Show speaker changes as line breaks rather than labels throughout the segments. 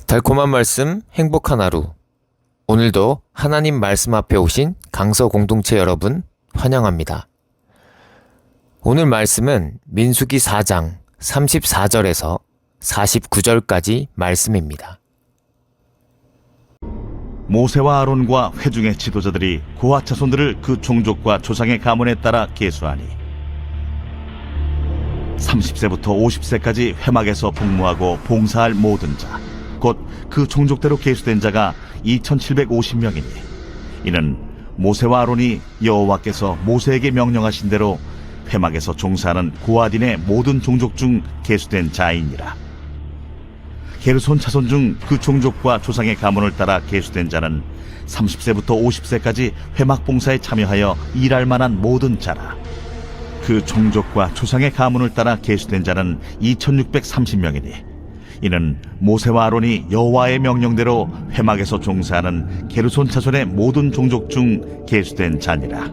달콤한 말씀, 행복한 하루. 오늘도 하나님 말씀 앞에 오신 강서 공동체 여러분 환영합니다. 오늘 말씀은 민수기 4장 34절에서 49절까지 말씀입니다.
모세와 아론과 회중의 지도자들이 고핫 자손들을 그 종족과 조상의 가문에 따라 계수하니 30세부터 50세까지 회막에서 복무하고 봉사할 모든 자 곧 그 종족대로 계수된 자가 2750명이니 이는 모세와 아론이 여호와께서 모세에게 명령하신 대로 회막에서 종사하는 고핫인의 모든 종족 중 계수된 자이니라. 게르손 자손 중 그 종족과 조상의 가문을 따라 계수된 자는 30세부터 50세까지 회막 봉사에 참여하여 일할 만한 모든 자라. 그 종족과 조상의 가문을 따라 계수된 자는 2630명이니 이는 모세와 아론이 여호와의 명령대로 회막에서 종사하는 게르손 자손의 모든 종족 중 계수된 자니라.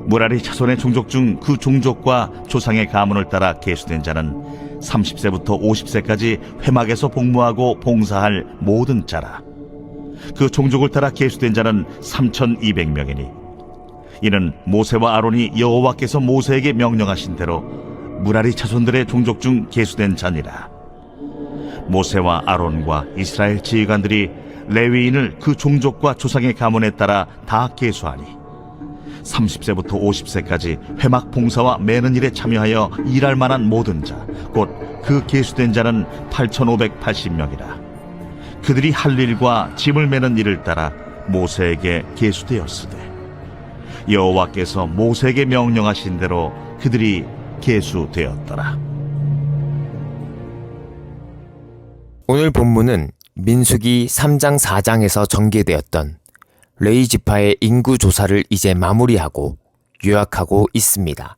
무라리 자손의 종족 중 그 종족과 조상의 가문을 따라 계수된 자는 30세부터 50세까지 회막에서 복무하고 봉사할 모든 자라. 그 종족을 따라 계수된 자는 3200명이니 이는 모세와 아론이 여호와께서 모세에게 명령하신 대로 무라리 자손들의 종족 중 계수된 자니라. 모세와 아론과 이스라엘 지휘관들이 레위인을 그 종족과 조상의 가문에 따라 다 계수하니 30세부터 50세까지 회막 봉사와 매는 일에 참여하여 일할 만한 모든 자 곧 그 계수된 자는 8580명이라. 그들이 할 일과 짐을 매는 일을 따라 모세에게 계수되었으되 여호와께서 모세에게 명령하신 대로 그들이 계수되었더라.
오늘 본문은 민수기 3장 4장에서 전개되었던 레위 지파의 인구 조사를 이제 마무리하고 요약하고 있습니다.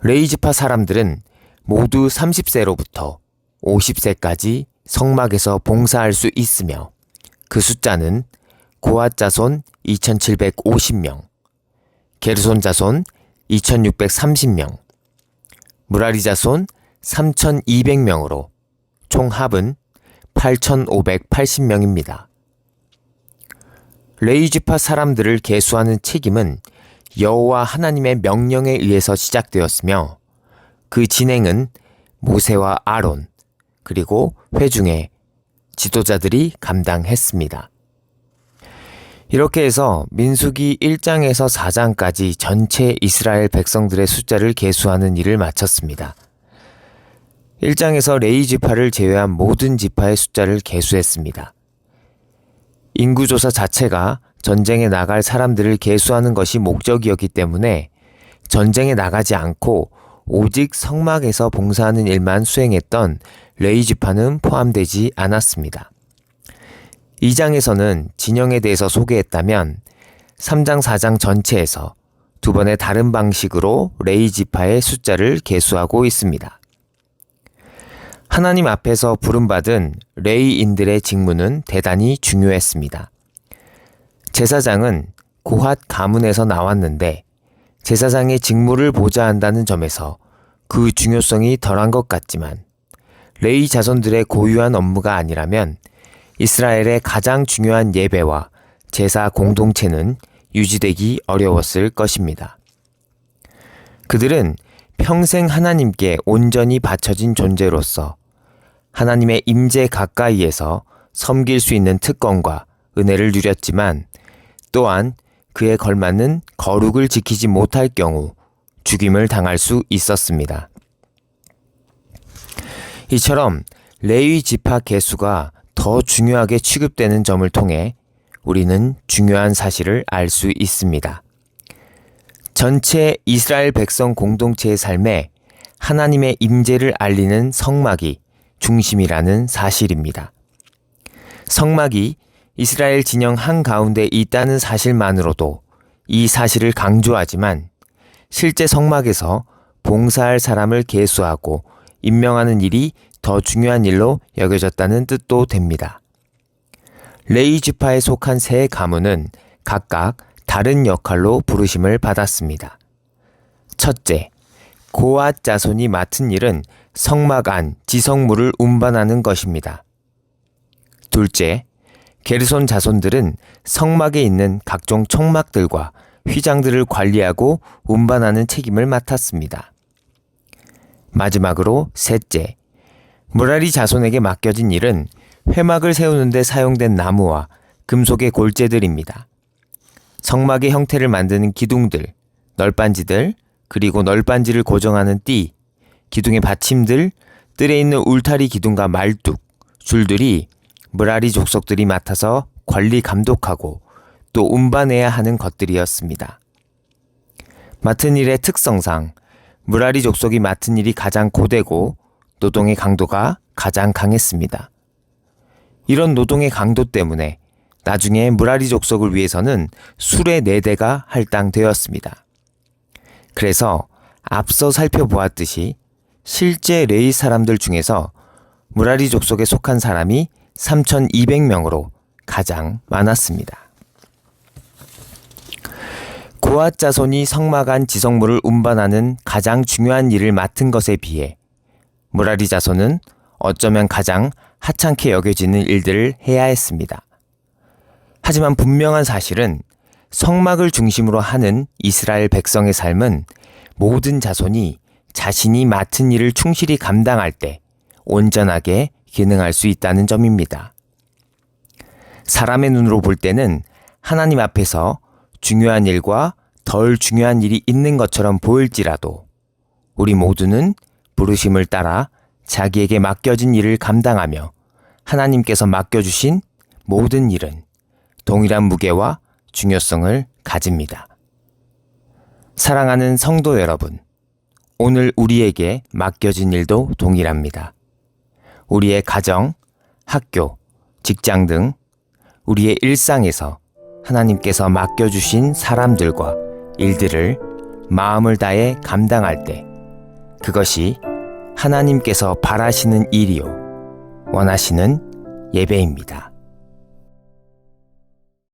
레위 지파 사람들은 모두 30세로부터 50세까지 성막에서 봉사할 수 있으며 그 숫자는 고핫 자손 2750명, 게르손 자손 2630명, 무라리 자손 3200명으로 총 합은 8580명입니다. 레위 지파 사람들을 계수하는 책임은 여호와 하나님의 명령에 의해서 시작되었으며 그 진행은 모세와 아론 그리고 회중의 지도자들이 감당했습니다. 이렇게 해서 민수기 1장에서 4장까지 전체 이스라엘 백성들의 숫자를 계수하는 일을 마쳤습니다. 1장에서 레위 지파를 제외한 모든 지파의 숫자를 계수했습니다. 인구조사 자체가 전쟁에 나갈 사람들을 계수하는 것이 목적이었기 때문에 전쟁에 나가지 않고 오직 성막에서 봉사하는 일만 수행했던 레위 지파는 포함되지 않았습니다. 2장에서는 진영에 대해서 소개했다면 3장 4장 전체에서 두 번의 다른 방식으로 레위 지파의 숫자를 계수하고 있습니다. 하나님 앞에서 부름받은 레위인들의 직무는 대단히 중요했습니다. 제사장은 고핫 가문에서 나왔는데 제사장의 직무를 보좌한다는 점에서 그 중요성이 덜한 것 같지만 레위 자손들의 고유한 업무가 아니라면 이스라엘의 가장 중요한 예배와 제사 공동체는 유지되기 어려웠을 것입니다. 그들은 평생 하나님께 온전히 바쳐진 존재로서 하나님의 임재 가까이에서 섬길 수 있는 특권과 은혜를 누렸지만 또한 그에 걸맞는 거룩을 지키지 못할 경우 죽임을 당할 수 있었습니다. 이처럼 레위 지파 계수가 더 중요하게 취급되는 점을 통해 우리는 중요한 사실을 알 수 있습니다. 전체 이스라엘 백성 공동체의 삶에 하나님의 임재를 알리는 성막이 중심이라는 사실입니다. 성막이 이스라엘 진영 한가운데 있다는 사실만으로도 이 사실을 강조하지만 실제 성막에서 봉사할 사람을 계수하고 임명하는 일이 더 중요한 일로 여겨졌다는 뜻도 됩니다. 레위 지파에 속한 세 가문은 각각 다른 역할로 부르심을 받았습니다. 첫째, 고핫 자손이 맡은 일은 성막 안 지성물을 운반하는 것입니다. 둘째, 게르손 자손들은 성막에 있는 각종 촉막들과 휘장들을 관리하고 운반하는 책임을 맡았습니다. 마지막으로 셋째, 무라리 자손에게 맡겨진 일은 회막을 세우는 데 사용된 나무와 금속의 골재들입니다. 성막의 형태를 만드는 기둥들, 널빤지들, 그리고 널빤지를 고정하는 띠, 기둥의 받침들, 뜰에 있는 울타리 기둥과 말뚝, 줄들이 무라리 족속들이 맡아서 관리 감독하고 또 운반해야 하는 것들이었습니다. 맡은 일의 특성상 무라리 족속이 맡은 일이 가장 고되고 노동의 강도가 가장 강했습니다. 이런 노동의 강도 때문에 나중에 무라리 족속을 위해서는 수레 4대가 할당되었습니다. 그래서 앞서 살펴보았듯이 실제 레위 사람들 중에서 무라리 족속에 속한 사람이 3,200명으로 가장 많았습니다. 고앗 자손이 성막 안 지성물을 운반하는 가장 중요한 일을 맡은 것에 비해 무라리 자손은 어쩌면 가장 하찮게 여겨지는 일들을 해야 했습니다. 하지만 분명한 사실은 성막을 중심으로 하는 이스라엘 백성의 삶은 모든 자손이 자신이 맡은 일을 충실히 감당할 때 온전하게 기능할 수 있다는 점입니다. 사람의 눈으로 볼 때는 하나님 앞에서 중요한 일과 덜 중요한 일이 있는 것처럼 보일지라도 우리 모두는 부르심을 따라 자기에게 맡겨진 일을 감당하며 하나님께서 맡겨주신 모든 일은 동일한 무게와 중요성을 가집니다. 사랑하는 성도 여러분, 오늘 우리에게 맡겨진 일도 동일합니다. 우리의 가정, 학교, 직장 등 우리의 일상에서 하나님께서 맡겨주신 사람들과 일들을 마음을 다해 감당할 때 그것이 하나님께서 바라시는 일이요 원하시는 예배입니다.